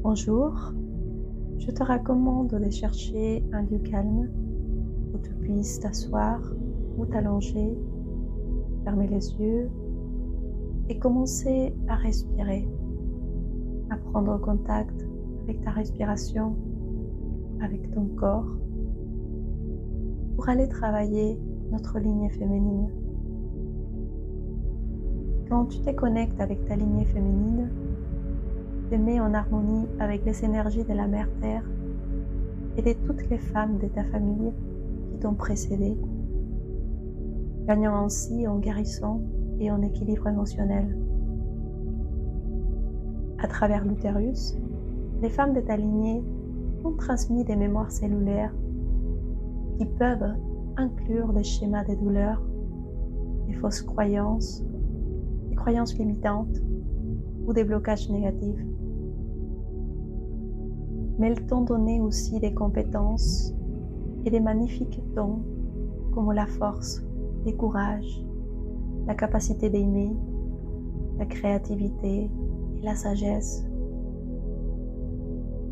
Bonjour, je te recommande de chercher un lieu calme où tu puisses t'asseoir ou t'allonger, fermer les yeux et commencer à respirer, à prendre contact avec ta respiration, avec ton corps, pour aller travailler notre lignée féminine. Quand tu te connectes avec ta lignée féminine, te mets en harmonie avec les énergies de la Mère Terre et de toutes les femmes de ta famille qui t'ont précédé, gagnant ainsi en guérison et en équilibre émotionnel. À travers l'utérus, les femmes de ta lignée t'ont transmis des mémoires cellulaires qui peuvent inclure des schémas de douleur, des fausses croyances, des croyances limitantes ou des blocages négatifs. Mais elles t'ont donné aussi des compétences et des magnifiques dons comme la force, le courage, la capacité d'aimer, la créativité et la sagesse.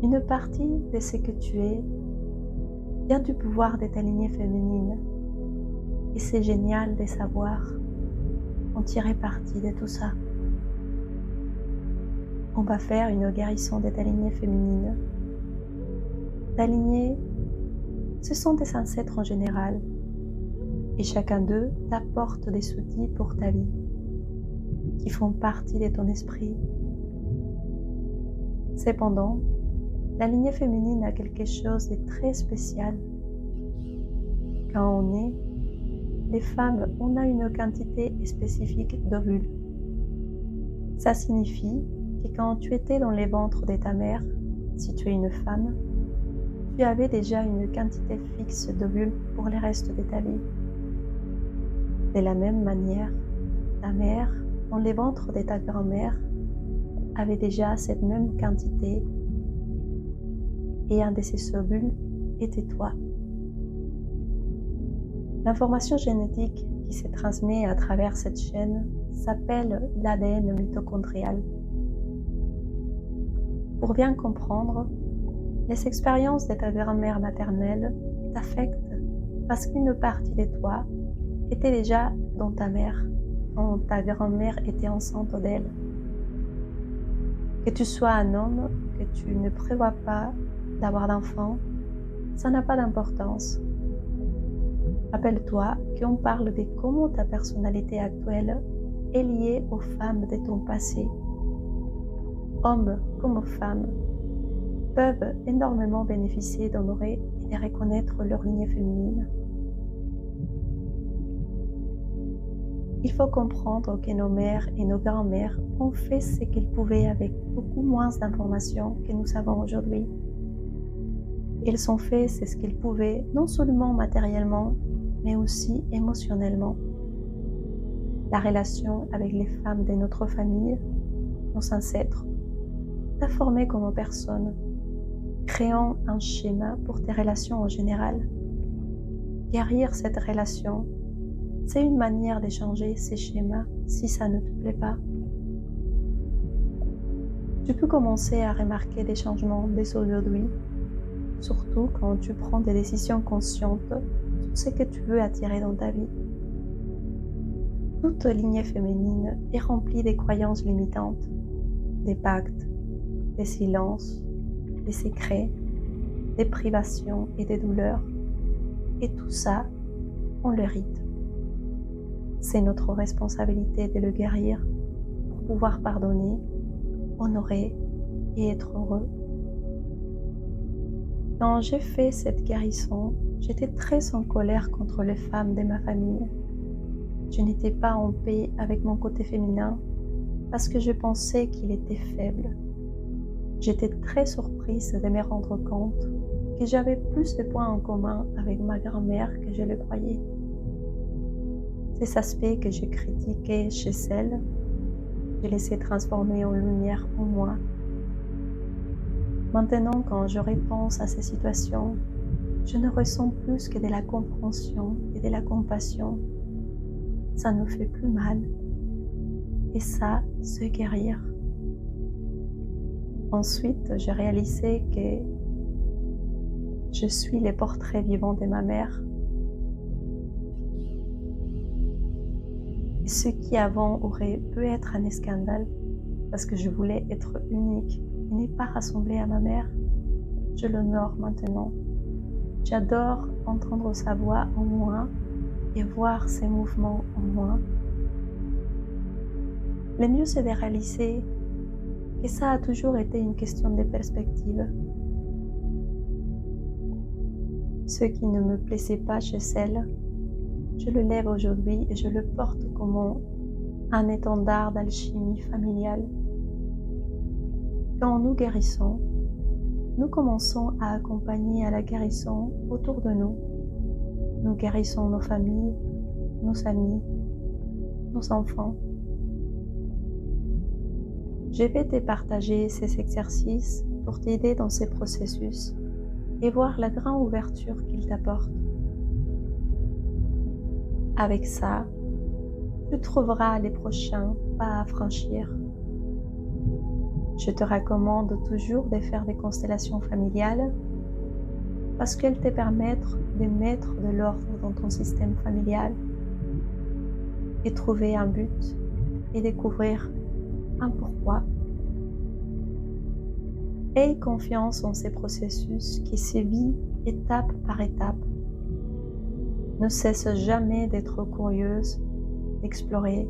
Une partie de ce que tu es vient du pouvoir de ta lignée féminine et c'est génial de savoir en tirer parti de tout ça. On va faire une guérison de ta lignée féminine. Ta lignée, ce sont des ancêtres en général, et chacun d'eux t'apporte des outils pour ta vie, qui font partie de ton esprit. Cependant, la lignée féminine a quelque chose de très spécial. Quand on est, les femmes, on a une quantité spécifique d'ovules. Ça signifie que quand tu étais dans les ventres de ta mère, si tu es une femme, tu avais déjà une quantité fixe d'ovules pour le reste de ta vie. De la même manière, ta mère, dans les ventres de ta grand-mère, avait déjà cette même quantité et un de ces ovules était toi. L'information génétique qui se transmet à travers cette chaîne s'appelle l'ADN mitochondrial. Pour bien comprendre, les expériences de ta grand-mère maternelle t'affectent parce qu'une partie de toi était déjà dans ta mère, quand ta grand-mère était enceinte d'elle. Que tu sois un homme, que tu ne prévois pas d'avoir d'enfant, ça n'a pas d'importance. Rappelle-toi qu'on parle de comment ta personnalité actuelle est liée aux femmes de ton passé. Hommes comme femmes peuvent énormément bénéficier d'honorer et de reconnaître leur lignée féminine. Il faut comprendre que nos mères et nos grands-mères ont fait ce qu'elles pouvaient avec beaucoup moins d'informations que nous savons aujourd'hui. Elles ont fait ce qu'elles pouvaient non seulement matériellement, mais aussi émotionnellement. La relation avec les femmes de notre famille, nos ancêtres, t'a formé comme personne, créant un schéma pour tes relations en général. Guérir cette relation, c'est une manière de changer ces schémas si ça ne te plaît pas. Tu peux commencer à remarquer des changements dès aujourd'hui, surtout quand tu prends des décisions conscientes sur ce que tu veux attirer dans ta vie. Toute lignée féminine est remplie de croyances limitantes, des pactes, des silences, des secrets, des privations et des douleurs. Et tout ça, on l'hérite. C'est notre responsabilité de le guérir pour pouvoir pardonner, honorer et être heureux. Quand j'ai fait cette guérison, j'étais très en colère contre les femmes de ma famille. Je n'étais pas en paix avec mon côté féminin parce que je pensais qu'il était faible. J'étais très surprise de me rendre compte que j'avais plus de points en commun avec ma grand-mère que je le croyais. Ces aspects que j'ai critiqués chez elle, je les ai transformés en lumière en moi. Maintenant, quand je repense à ces situations, je ne ressens plus que de la compréhension et de la compassion. Ça ne fait plus mal. Et ça, c'est guérir. Ensuite, j'ai réalisé que je suis le portrait vivant de ma mère. Et ce qui avant aurait pu être un scandale, parce que je voulais être unique et n'est pas rassemblée à ma mère, je l'honore maintenant. J'adore entendre sa voix en moi et voir ses mouvements en moi. Le mieux, c'est de réaliser que ça a toujours été une question de perspective. Ce qui ne me plaisait pas chez elle, je le lève aujourd'hui et je le porte comme un étendard d'alchimie familiale. Quand nous guérissons, nous commençons à accompagner à la guérison autour de nous. Nous guérissons nos familles, nos amis, nos enfants. Je vais te partager ces exercices pour t'aider dans ces processus et voir la grande ouverture qu'ils t'apportent. Avec ça, tu trouveras les prochains pas à franchir. Je te recommande toujours de faire des constellations familiales parce qu'elles te permettent de mettre de l'ordre dans ton système familial et trouver un but et découvrir un pourquoi. Aie confiance en ces processus qui se vivent étape par étape. Ne cesse jamais d'être curieuse, d'explorer,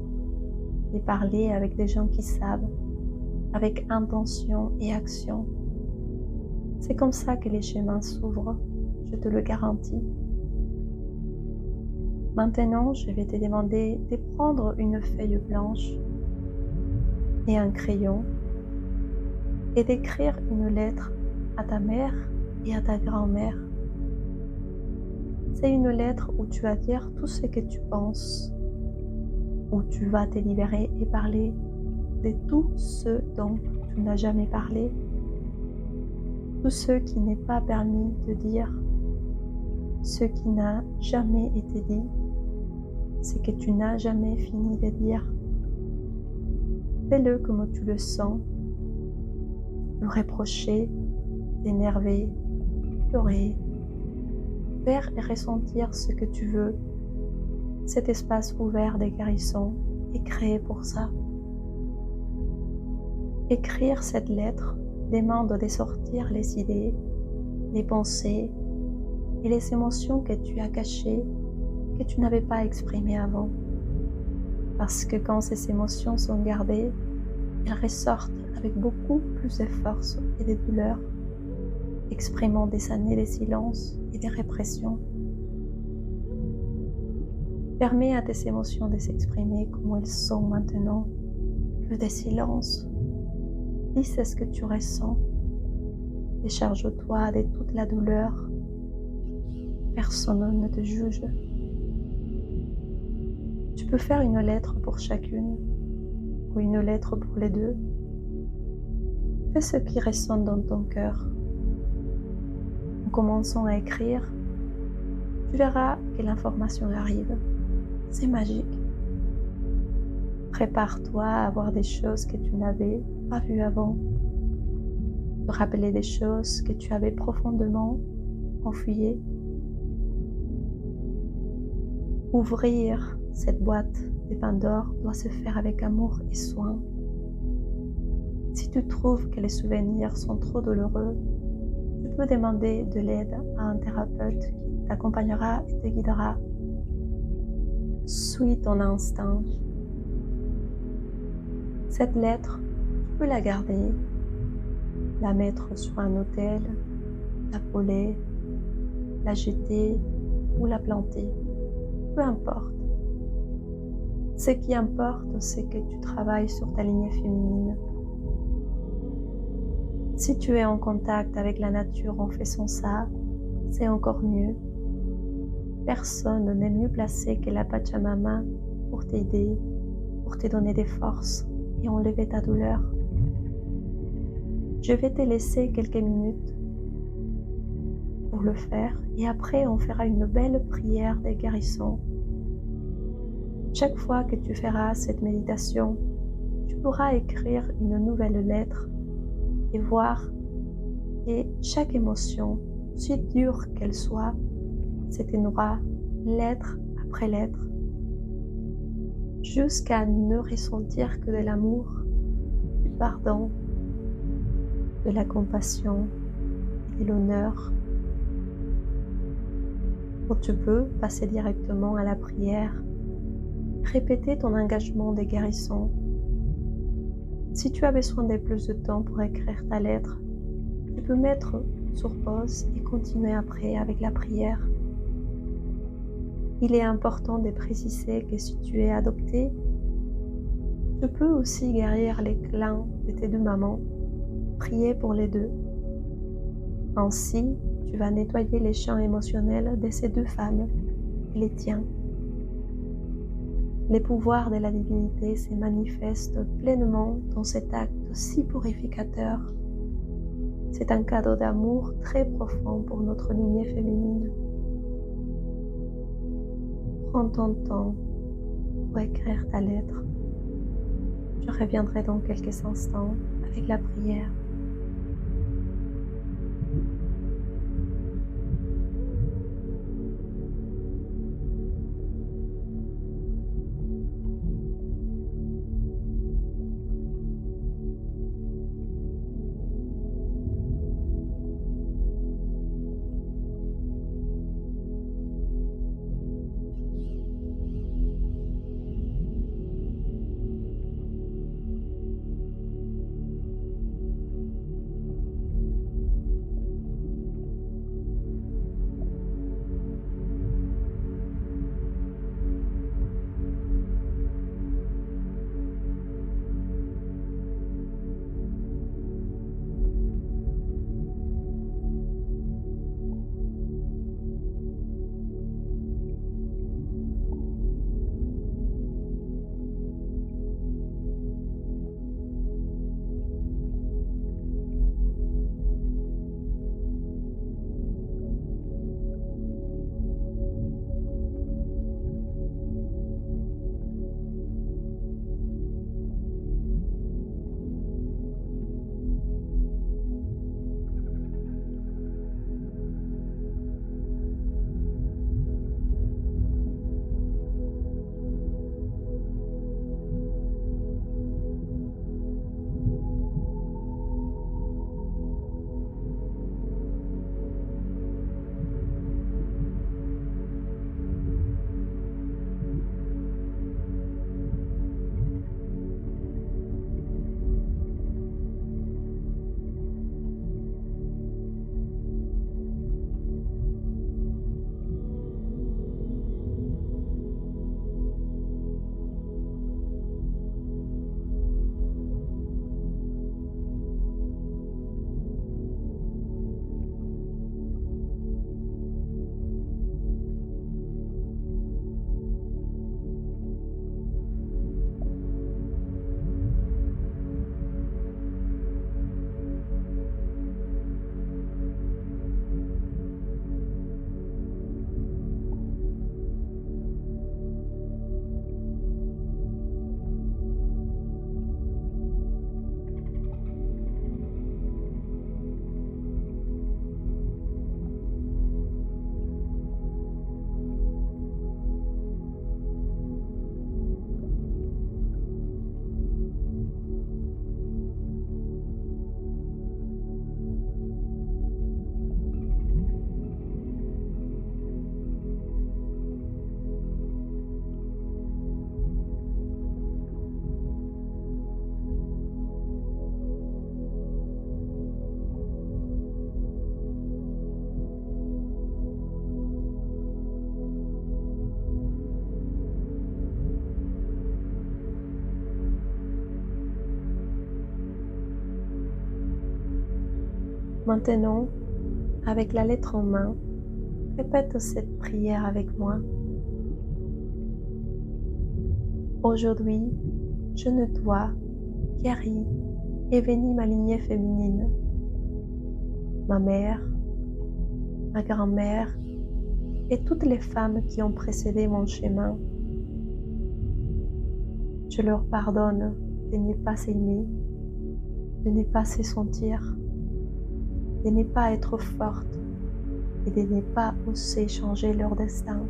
de parler avec des gens qui savent, avec intention et action. C'est comme ça que les chemins s'ouvrent, je te le garantis. Maintenant, je vais te demander de prendre une feuille blanche et un crayon et d'écrire une lettre à ta mère et à ta grand-mère. C'est une lettre où tu vas dire tout ce que tu penses, où tu vas te libérer et parler de tout ce dont tu n'as jamais parlé, tout ce qui n'est pas permis de dire, ce qui n'a jamais été dit, ce que tu n'as jamais fini de dire. Fais-le comme tu le sens, le reprocher, t'énerver, pleurer, faire et ressentir ce que tu veux. Cet espace ouvert des guérissons est créé pour ça. Écrire cette lettre demande de sortir les idées, les pensées et les émotions que tu as cachées, que tu n'avais pas exprimées avant. Parce que quand ces émotions sont gardées, elles ressortent avec beaucoup plus de force et de douleur, exprimant des années de silence et de répression. Permets à tes émotions de s'exprimer comme elles sont maintenant, plus de silence. Dis ce que tu ressens. Décharge-toi de toute la douleur. Personne ne te juge. Tu peux faire une lettre pour chacune ou une lettre pour les deux. Fais ce qui résonne dans ton cœur. En commençant à écrire, tu verras que l'information arrive. C'est magique. Prépare-toi à voir des choses que tu n'avais pas vues avant. Te rappeler des choses que tu avais profondément enfouies. Ouvrir cette boîte de Pandore doit se faire avec amour et soin. Si tu trouves que les souvenirs sont trop douloureux, tu peux demander de l'aide à un thérapeute qui t'accompagnera et te guidera. Suis ton instinct. Cette lettre, tu peux la garder, la mettre sur un autel, la coller, la jeter ou la planter. Peu importe. Ce qui importe, c'est que tu travailles sur ta lignée féminine. Si tu es en contact avec la nature en faisant ça, c'est encore mieux. Personne n'est mieux placé que la Pachamama pour t'aider, pour te donner des forces et enlever ta douleur. Je vais te laisser quelques minutes pour le faire et après on fera une belle prière de guérison. Chaque fois que tu feras cette méditation, tu pourras écrire une nouvelle lettre et voir que chaque émotion, si dure qu'elle soit, s'éteignera lettre après lettre, jusqu'à ne ressentir que de l'amour, du pardon, de la compassion et de l'honneur. Ou tu peux passer directement à la prière, répéter ton engagement de guérison. Si tu as besoin de plus de temps pour écrire ta lettre, tu peux mettre sur pause et continuer après avec la prière. Il est important de préciser que si tu es adopté, tu peux aussi guérir les clans de tes deux mamans, prier pour les deux. Ainsi, tu vas nettoyer les champs émotionnels de ces deux femmes et les tiens. Les pouvoirs de la divinité se manifestent pleinement dans cet acte si purificateur. C'est un cadeau d'amour très profond pour notre lignée féminine. Prends ton temps pour écrire ta lettre. Je reviendrai dans quelques instants avec la prière. Maintenant, avec la lettre en main, répète cette prière avec moi. Aujourd'hui, je nettoie, guéris et bénis ma lignée féminine, ma mère, ma grand-mère et toutes les femmes qui ont précédé mon chemin. Je leur pardonne de ne pas s'aimer de ne pas se sentir, de ne pas être forte et de ne pas oser changer leur destin.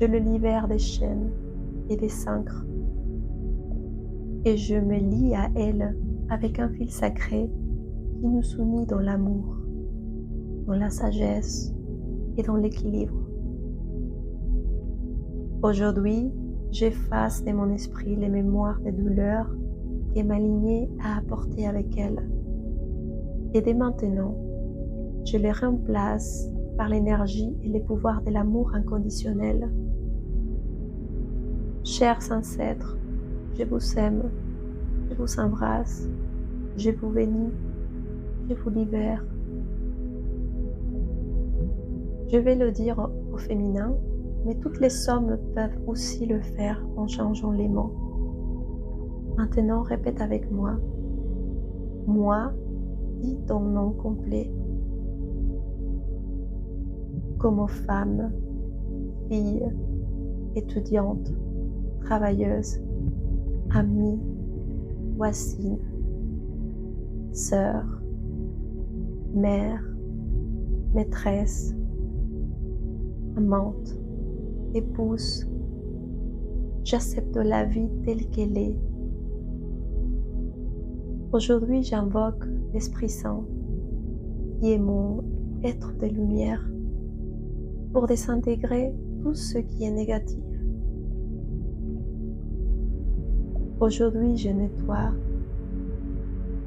Je le libère des chaînes et des ancres et je me lie à elle avec un fil sacré qui nous unit dans l'amour, dans la sagesse et dans l'équilibre. Aujourd'hui, j'efface de mon esprit les mémoires des douleurs que ma lignée a apportées avec elle. Et dès maintenant, je les remplace par l'énergie et les pouvoirs de l'amour inconditionnel. Chers ancêtres, je vous aime, je vous embrasse, je vous bénis, je vous libère. Je vais le dire au féminin, mais toutes les hommes peuvent aussi le faire en changeant les mots. Maintenant, répète avec moi. Moi, dis ton nom complet. Comme femme, fille, étudiante, travailleuse, amie, voisine, sœur, mère, maîtresse, amante, épouse, j'accepte la vie telle qu'elle est. Aujourd'hui, j'invoque l'Esprit Saint, qui est mon être de lumière, pour désintégrer tout ce qui est négatif. Aujourd'hui, je nettoie,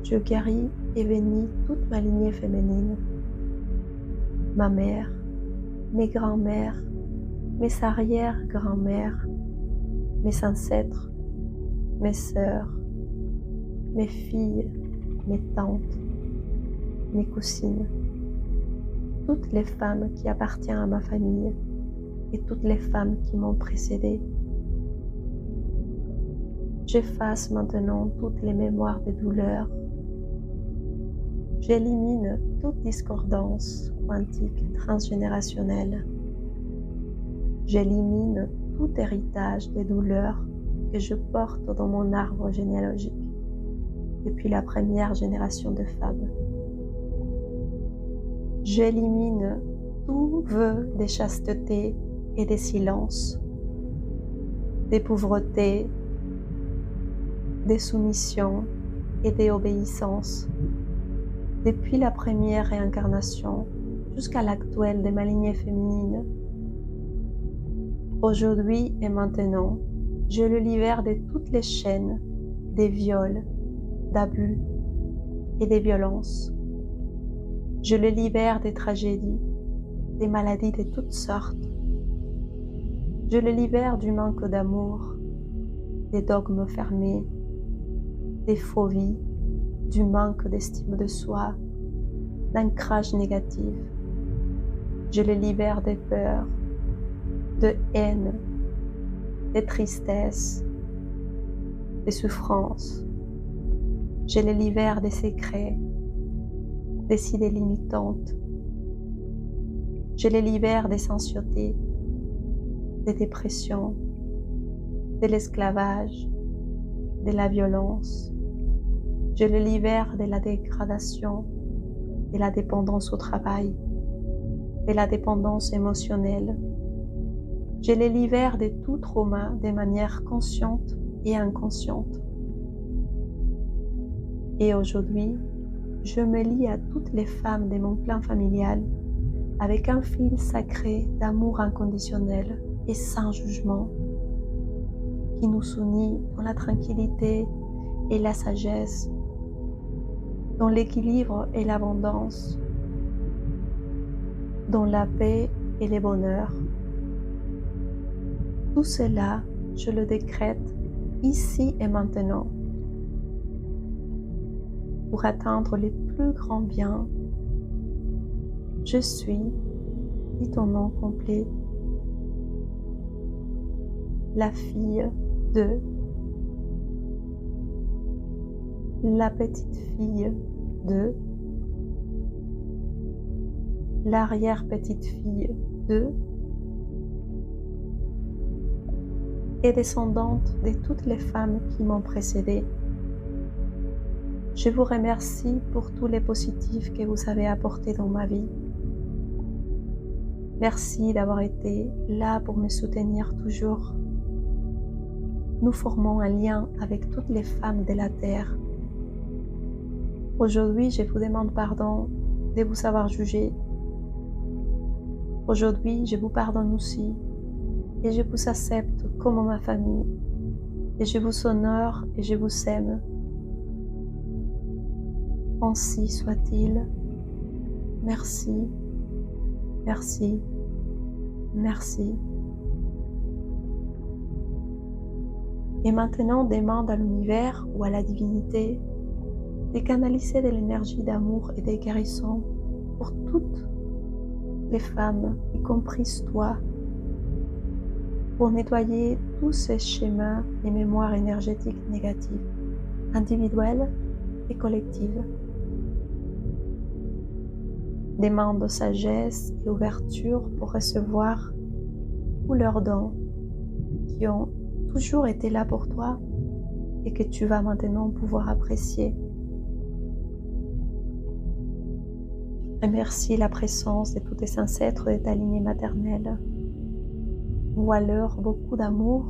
je guéris et bénis toute ma lignée féminine, ma mère, mes grands-mères, mes arrière-grands-mères, mes ancêtres, mes sœurs, mes filles, mes tantes, mes cousines, toutes les femmes qui appartiennent à ma famille et toutes les femmes qui m'ont précédée. J'efface maintenant toutes les mémoires des douleurs. J'élimine toute discordance quantique transgénérationnelle. J'élimine tout héritage des douleurs que je porte dans mon arbre généalogique depuis la première génération de femmes. J'élimine tout vœu de chasteté et de silence, de pauvreté, de soumission et d'obéissance, depuis la première réincarnation jusqu'à l'actuelle de ma lignée féminine. Aujourd'hui et maintenant, je le libère de toutes les chaînes, des viols, d'abus et des violences. Je le libère des tragédies, des maladies de toutes sortes. Je le libère du manque d'amour, des dogmes fermés, des phobies, du manque d'estime de soi, d'ancrage négatif. Je le libère des peurs, de haine, des tristesses, des souffrances. Je le libère des secrets, des idées limitantes. Je les libère des anxiétés, des dépressions, de l'esclavage, de la violence. Je les libère de la dégradation, de la dépendance au travail, de la dépendance émotionnelle. Je les libère de tout trauma de manière consciente et inconsciente. Et aujourd'hui, je me lie à toutes les femmes de mon clan familial avec un fil sacré d'amour inconditionnel et sans jugement qui nous unit dans la tranquillité et la sagesse, dans l'équilibre et l'abondance, dans la paix et le bonheur. Tout cela, je le décrète ici et maintenant pour atteindre les plus grands biens. Je suis, dis ton nom complet, la fille de, la petite fille de, l'arrière-petite fille de, et descendante de toutes les femmes qui m'ont précédée Je vous remercie pour tous les positifs que vous avez apportés dans ma vie. Merci d'avoir été là pour me soutenir toujours. Nous formons un lien avec toutes les femmes de la Terre. Aujourd'hui, je vous demande pardon de vous avoir jugé. Aujourd'hui, je vous pardonne aussi et je vous accepte comme ma famille. Et je vous honore et je vous aime. Ainsi soit-il. Merci, merci, merci. Et maintenant, demande à l'univers ou à la divinité de canaliser de l'énergie d'amour et de guérison pour toutes les femmes, y compris toi, pour nettoyer tous ces schémas et mémoires énergétiques négatives, individuelles et collectives. Demande de sagesse et ouverture pour recevoir tous leurs dons qui ont toujours été là pour toi et que tu vas maintenant pouvoir apprécier. Remercie la présence de tous tes ancêtres de ta lignée maternelle. Vois-leur beaucoup d'amour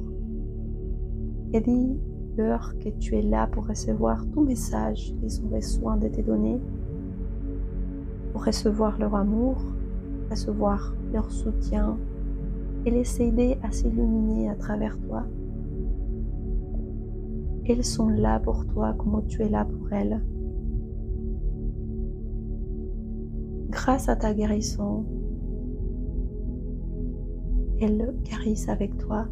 et dis-leur que tu es là pour recevoir tout message qu'ils ont besoin de te donner, pour recevoir leur amour, recevoir leur soutien et les aider à s'illuminer à travers toi. Elles sont là pour toi comme tu es là pour elles. Grâce à ta guérison, elles guérissent avec toi.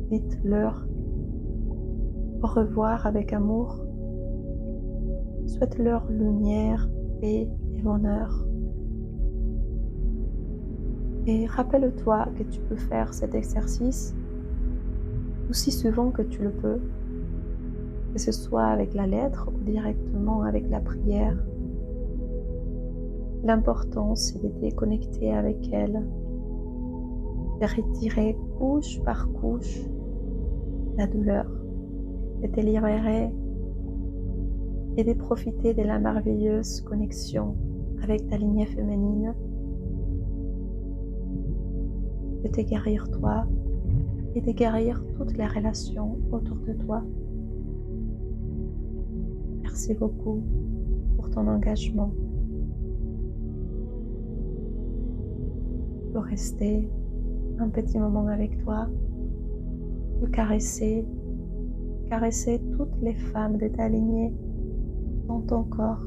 Dites-leur au revoir avec amour. Souhaite-leur lumière, paix et bonheur. Et rappelle-toi que tu peux faire cet exercice aussi souvent que tu le peux, que ce soit avec la lettre ou directement avec la prière. L'important, c'est de te connecter avec elle, de retirer couche par couche la douleur, de te libérer et de profiter de la merveilleuse connexion avec ta lignée féminine, de te guérir toi et de guérir toutes les relations autour de toi. Merci beaucoup pour ton engagement. Pour rester un petit moment avec toi, de caresser toutes les femmes de ta lignée dans ton corps.